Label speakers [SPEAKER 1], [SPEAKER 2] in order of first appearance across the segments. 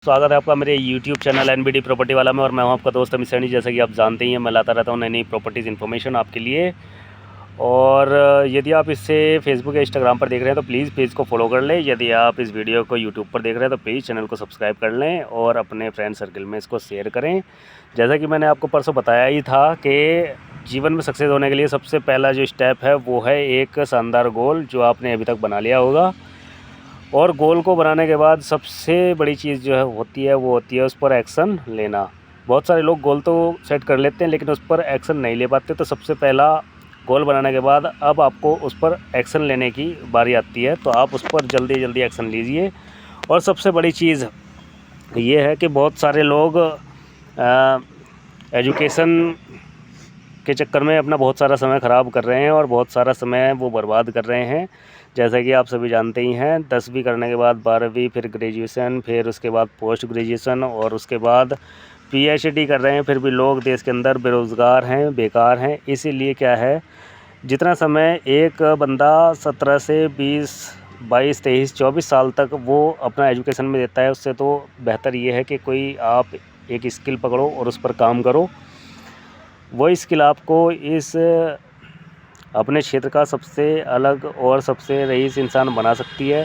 [SPEAKER 1] स्वागत है आपका मेरे YouTube चैनल एनबीडी प्रॉपर्टी वाला में। और मैं हूं आपका दोस्त अमित सैनी। जैसा कि आप जानते ही हैं, मैं लाता रहता हूं नई नई प्रॉपर्टीज़ इन्फॉर्मेशन आपके लिए। और यदि आप इससे फेसबुक या इंस्टाग्राम पर देख रहे हैं तो प्लीज़ पेज को फॉलो कर लें। यदि आप इस वीडियो को यूट्यूब पर देख रहे हैं तो प्लीज़ चैनल को सब्सक्राइब कर लें और अपने फ्रेंड सर्कल में इसको शेयर करें। जैसा कि मैंने आपको परसों बताया ही था कि जीवन में सक्सेस होने के लिए सबसे पहला जो स्टेप है वो है एक शानदार गोल जो आपने अभी तक बना लिया होगा। और गोल को बनाने के बाद सबसे बड़ी चीज़ जो है होती है वो होती है उस पर एक्शन लेना। बहुत सारे लोग गोल तो सेट कर लेते हैं लेकिन उस पर एक्शन नहीं ले पाते। तो सबसे पहला गोल बनाने के बाद अब आपको उस पर एक्शन लेने की बारी आती है, तो आप उस पर जल्दी जल्दी एक्शन लीजिए। और सबसे बड़ी चीज़ ये है कि बहुत सारे लोग एजुकेशन के चक्कर में अपना बहुत सारा समय ख़राब कर रहे हैं और बहुत सारा समय वो बर्बाद कर रहे हैं। जैसा कि आप सभी जानते ही हैं, 10वीं करने के बाद 12वीं, फिर ग्रेजुएशन, फिर उसके बाद पोस्ट ग्रेजुएशन और उसके बाद पीएचडी कर रहे हैं। फिर भी लोग देश के अंदर बेरोज़गार हैं, बेकार हैं। इसीलिए क्या है, जितना समय एक बंदा 17 से 20, 22, 23, 24 साल तक वो अपना एजुकेशन में देता है, उससे तो बेहतर ये है कि कोई आप एक स्किल पकड़ो और उस पर काम करो। वो स्किल आपको इस अपने क्षेत्र का सबसे अलग और सबसे रईस इंसान बना सकती है।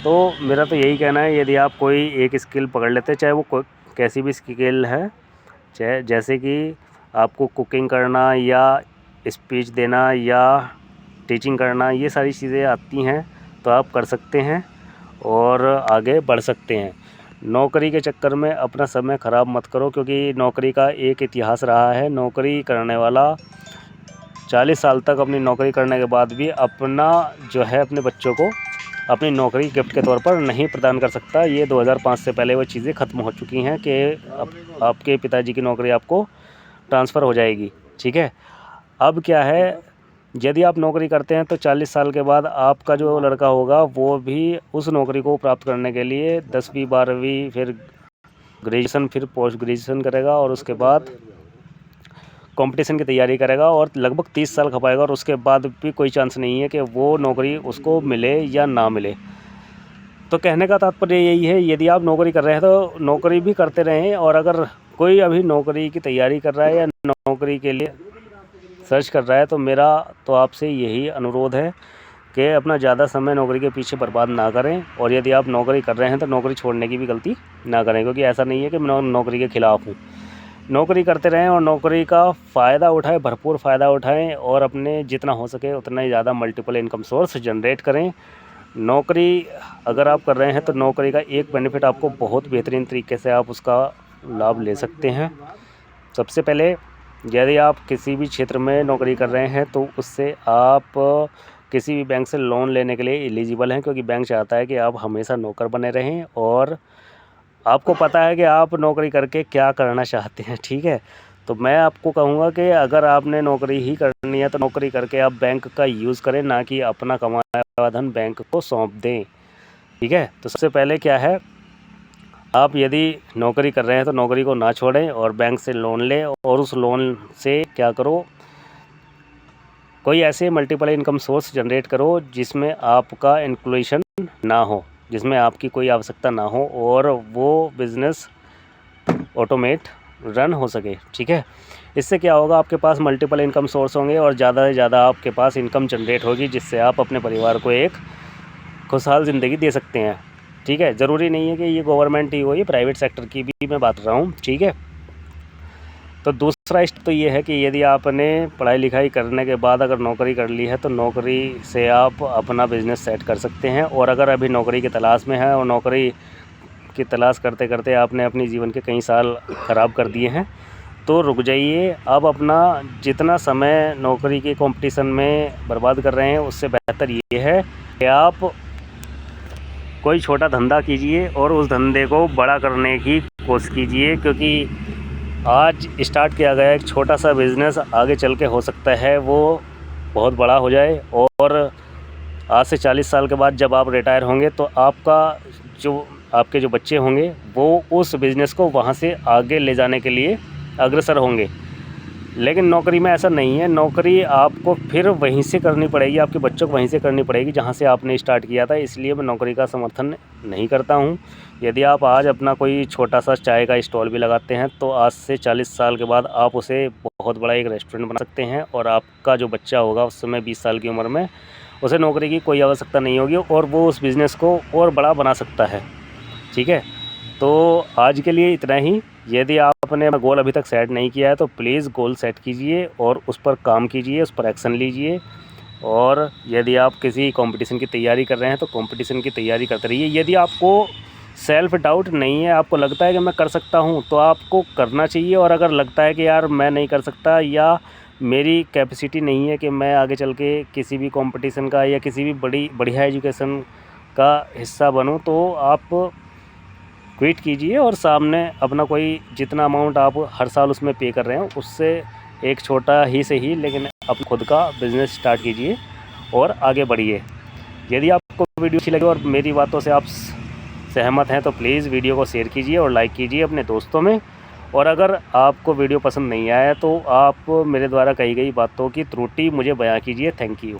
[SPEAKER 1] तो मेरा तो यही कहना है, यदि आप कोई एक स्किल पकड़ लेते हैं, चाहे वो कैसी भी स्किल है, चाहे जैसे कि आपको कुकिंग करना या स्पीच देना या टीचिंग करना, ये सारी चीज़ें आती हैं तो आप कर सकते हैं और आगे बढ़ सकते हैं। नौकरी के चक्कर में अपना समय ख़राब मत करो, क्योंकि नौकरी का एक इतिहास रहा है। नौकरी करने वाला 40 साल तक अपनी नौकरी करने के बाद भी अपना जो है अपने बच्चों को अपनी नौकरी गिफ्ट के तौर पर नहीं प्रदान कर सकता। ये 2005 से पहले वो चीज़ें ख़त्म हो चुकी हैं कि आपके पिताजी की नौकरी आपको ट्रांसफ़र हो जाएगी। ठीक है, अब क्या है, यदि आप नौकरी करते हैं तो 40 साल के बाद आपका जो लड़का होगा वो भी उस नौकरी को प्राप्त करने के लिए 10वीं 12वीं, फिर ग्रेजुएशन, फिर पोस्ट ग्रेजुएशन करेगा और उसके बाद कंपटीशन की तैयारी करेगा और लगभग 30 साल खपाएगा और उसके बाद भी कोई चांस नहीं है कि वो नौकरी उसको मिले या ना मिले। तो कहने का तात्पर्य यही है, यदि आप नौकरी कर रहे हैं तो नौकरी भी करते रहें। और अगर कोई अभी नौकरी की तैयारी कर रहा है या नौकरी के लिए सर्च कर रहा है तो मेरा तो आपसे यही अनुरोध है कि अपना ज़्यादा समय नौकरी के पीछे बर्बाद ना करें। और यदि आप नौकरी कर रहे हैं तो नौकरी छोड़ने की भी गलती ना करें, क्योंकि ऐसा नहीं है कि मैं नौकरी के ख़िलाफ़ हूँ। नौकरी करते रहें और नौकरी का फ़ायदा उठाएं, भरपूर फ़ायदा उठाएं और अपने जितना हो सके उतना ही ज़्यादा मल्टीपल इनकम सोर्स जनरेट करें। नौकरी अगर आप कर रहे हैं तो नौकरी का एक बेनिफिट आपको बहुत बेहतरीन तरीके से आप उसका लाभ ले सकते हैं। सबसे पहले, यदि आप किसी भी क्षेत्र में नौकरी कर रहे हैं तो उससे आप किसी भी बैंक से लोन लेने के लिए एलिजिबल हैं, क्योंकि बैंक चाहता है कि आप हमेशा नौकर बने रहें और आपको पता है कि आप नौकरी करके क्या करना चाहते हैं। ठीक है, तो मैं आपको कहूँगा कि अगर आपने नौकरी ही करनी है तो नौकरी करके आप बैंक का यूज़ करें, ना कि अपना कमाया हुआ धन बैंक को सौंप दें। ठीक है, तो सबसे पहले क्या है, आप यदि नौकरी कर रहे हैं तो नौकरी को ना छोड़ें और बैंक से लोन लें और उस लोन से क्या करो, कोई ऐसे मल्टीपल इनकम सोर्स जनरेट करो जिसमें आपका इंक्लूशन ना हो, जिसमें आपकी कोई आवश्यकता ना हो और वो बिज़नेस ऑटोमेट रन हो सके। ठीक है, इससे क्या होगा, आपके पास मल्टीपल इनकम सोर्स होंगे और ज़्यादा से ज़्यादा आपके पास इनकम जनरेट होगी, जिससे आप अपने परिवार को एक खुशहाल ज़िंदगी दे सकते हैं। ठीक है, ज़रूरी नहीं है कि ये गवर्नमेंट ही हो, ये प्राइवेट सेक्टर की भी मैं बात कर रहा हूँ। ठीक है, तो दूसरा स्टेप तो ये है कि यदि आपने पढ़ाई लिखाई करने के बाद अगर नौकरी कर ली है तो नौकरी से आप अपना बिज़नेस सेट कर सकते हैं। और अगर अभी नौकरी की तलाश में है और नौकरी की तलाश करते करते आपने अपनी जीवन के कई साल ख़राब कर दिए हैं तो रुक जाइए। अब अपना जितना समय नौकरी के कंपटीशन में बर्बाद कर रहे हैं उससे बेहतर ये है कि आप कोई छोटा धंधा कीजिए और उस धंधे को बड़ा करने की कोशिश कीजिए, क्योंकि आज स्टार्ट किया गया एक छोटा सा बिज़नेस आगे चल के हो सकता है वो बहुत बड़ा हो जाए। और आज से 40 साल के बाद जब आप रिटायर होंगे तो आपके जो बच्चे होंगे वो उस बिज़नेस को वहाँ से आगे ले जाने के लिए अग्रसर होंगे। लेकिन नौकरी में ऐसा नहीं है, नौकरी आपको फिर वहीं से करनी पड़ेगी, आपके बच्चों को वहीं से करनी पड़ेगी जहाँ से आपने स्टार्ट किया था। इसलिए मैं नौकरी का समर्थन नहीं करता हूँ। यदि आप आज अपना कोई छोटा सा चाय का स्टॉल भी लगाते हैं तो आज से 40 साल के बाद आप उसे बहुत बड़ा एक रेस्टोरेंट बना सकते हैं, और आपका जो बच्चा होगा उस समय 20 साल की उम्र में, उसे नौकरी की कोई आवश्यकता नहीं होगी और वो उस बिज़नेस को और बड़ा बना सकता है। ठीक है, तो आज के लिए इतना ही। यदि आपने गोल अभी तक सेट नहीं किया है तो प्लीज़ गोल सेट कीजिए और उस पर काम कीजिए, उस पर एक्शन लीजिए। और यदि आप किसी कंपटीशन की तैयारी कर रहे हैं तो कंपटीशन की तैयारी करते रहिए। यदि आपको सेल्फ़ डाउट नहीं है, आपको लगता है कि मैं कर सकता हूं, तो आपको करना चाहिए। और अगर लगता है कि यार मैं नहीं कर सकता या मेरी कैपेसिटी नहीं है कि मैं आगे चल के किसी भी कंपटीशन का या किसी भी बढ़िया एजुकेशन का हिस्सा बनूं, तो आप क्विट कीजिए और सामने अपना कोई जितना अमाउंट आप हर साल उसमें पे कर रहे हैं उससे एक छोटा ही से ही लेकिन अपना खुद का बिज़नेस स्टार्ट कीजिए और आगे बढ़िए। यदि आपको वीडियो अच्छी लगे और मेरी बातों से आप सहमत हैं तो प्लीज़ वीडियो को शेयर कीजिए और लाइक कीजिए अपने दोस्तों में। और अगर आपको वीडियो पसंद नहीं आया तो आप मेरे द्वारा कही गई बातों की त्रुटि मुझे बयां कीजिए। Thank you.